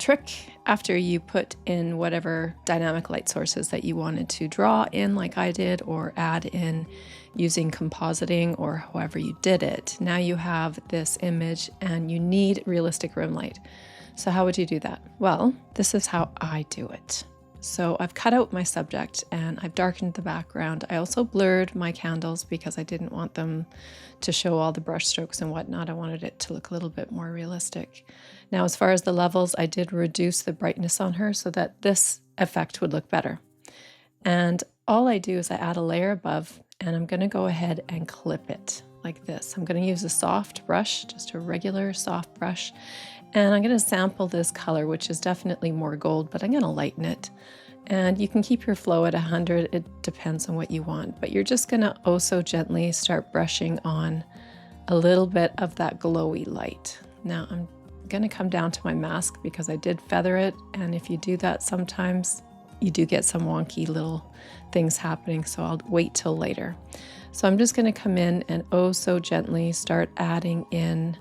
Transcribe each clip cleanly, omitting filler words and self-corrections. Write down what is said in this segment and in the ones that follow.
trick after you put in whatever dynamic light sources that you wanted to draw in like I did, or add in using compositing, or however you did it. Now you have this image and you need realistic room light. So how would you do that? Well, this is how I do it. So I've cut out my subject and I've darkened the background. I also blurred my candles because I didn't want them to show all the brush strokes and whatnot. I wanted it to look a little bit more realistic. Now, as far as the levels, I did reduce the brightness on her so that this effect would look better. And all I do is I add a layer above, and I'm going to go ahead and clip it like this. I'm going to use a soft brush, just a regular soft brush. And I'm going to sample this color, which is definitely more gold, but I'm going to lighten it. And you can keep your flow at 100. It depends on what you want, but you're just going to oh so gently start brushing on a little bit of that glowy light. Now I'm going to come down to my mask because I did feather it. And if you do that, sometimes you do get some wonky little things happening. So I'll wait till later. So I'm just going to come in and oh so gently start adding in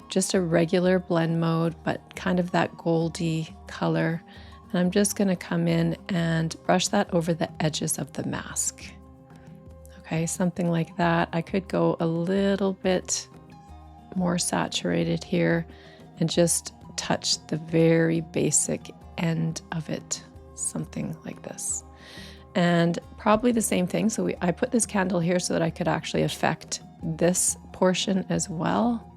just a regular blend mode, but kind of that goldy color. And I'm just going to come in and brush that over the edges of the mask. Okay, something like that. I could go a little bit more saturated here and just touch the very basic end of it, something like this. And probably the same thing. So I put this candle here so that I could actually affect this portion as well.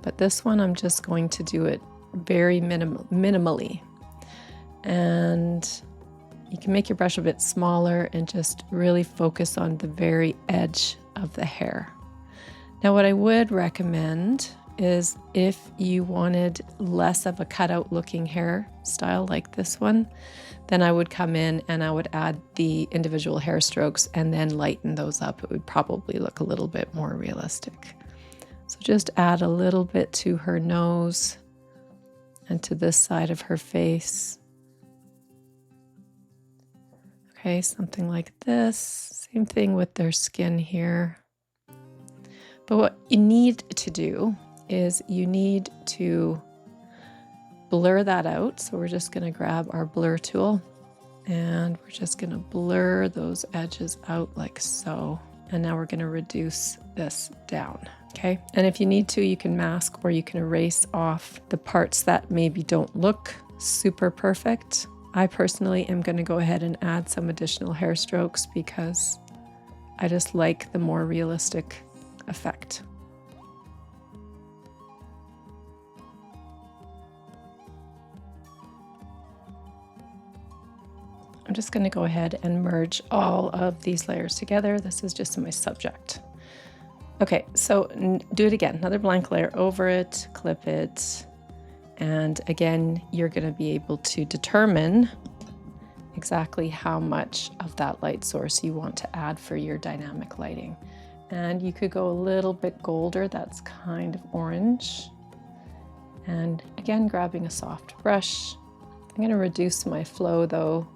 But this one, I'm just going to do it very minimally. And you can make your brush a bit smaller and just really focus on the very edge of the hair. Now, what I would recommend is if you wanted less of a cutout looking hairstyle like this one, then I would come in and I would add the individual hair strokes and then lighten those up. It would probably look a little bit more realistic. So just add a little bit to her nose and to this side of her face. Okay, something like this. Same thing with their skin here. But what you need to do is you need to blur that out. So we're just going to grab our blur tool and we're just going to blur those edges out like so. And now we're going to reduce this down. Okay, and if you need to, you can mask or you can erase off the parts that maybe don't look super perfect. I personally am going to go ahead and add some additional hair strokes because I just like the more realistic effect. I'm just going to go ahead and merge all of these layers together. This is just my subject. Okay, so do it again, another blank layer over it, clip it, and again, you're going to be able to determine exactly how much of that light source you want to add for your dynamic lighting. And you could go a little bit golder, that's kind of orange. And again, grabbing a soft brush. I'm going to reduce my flow though,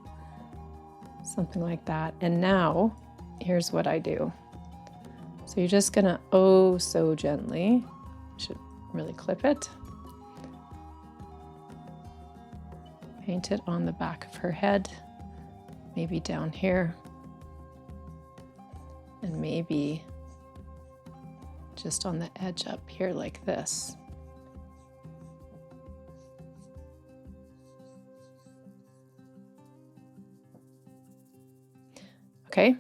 something like that. And now, here's what I do. So you're just gonna oh so gently, should really clip it, paint it on the back of her head, maybe down here, and maybe just on the edge up here like this. Okay.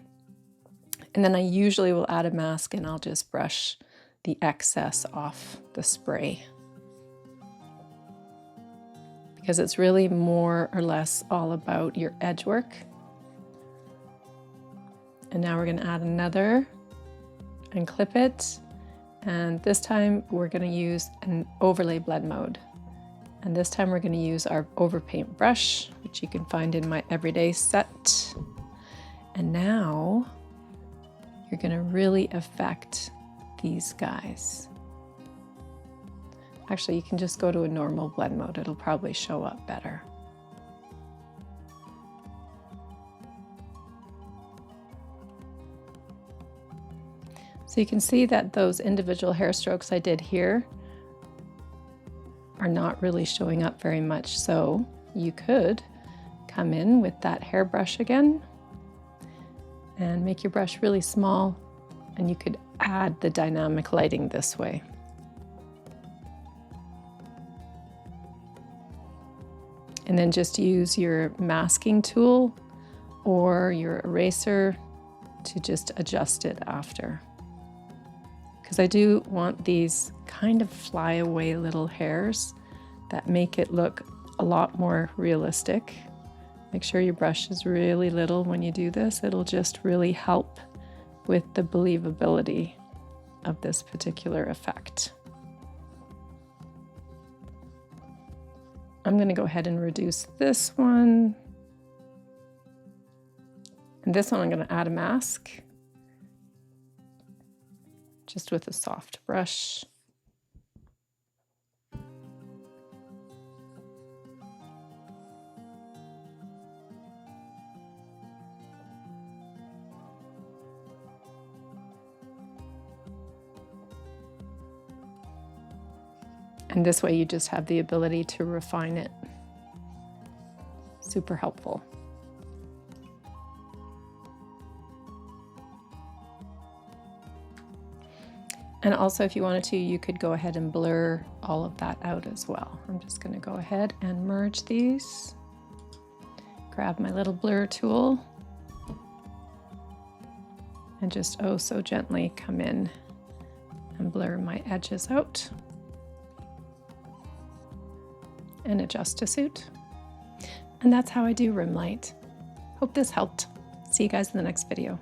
And then I usually will add a mask and I'll just brush the excess off the spray. Because it's really more or less all about your edge work. And now we're going to add another and clip it. And this time we're going to use an overlay blend mode. And this time we're going to use our overpaint brush, which you can find in my everyday set. And now you're going to really affect these guys. Actually, you can just go to a normal blend mode. It'll probably show up better. So you can see that those individual hair strokes I did here are not really showing up very much. So you could come in with that hairbrush again and make your brush really small, and you could add the dynamic lighting this way. And then just use your masking tool or your eraser to just adjust it after. Because I do want these kind of flyaway little hairs that make it look a lot more realistic. Make sure your brush is really little when you do this. It'll just really help with the believability of this particular effect. I'm going to go ahead and reduce this one. And this one I'm going to add a mask, just with a soft brush. And this way you just have the ability to refine it. Super helpful. And also, if you wanted to, you could go ahead and blur all of that out as well. I'm just going to go ahead and merge these. Grab my little blur tool and just oh so gently come in and blur my edges out and adjust to suit. And that's how I do rim light. Hope this helped. See you guys in the next video.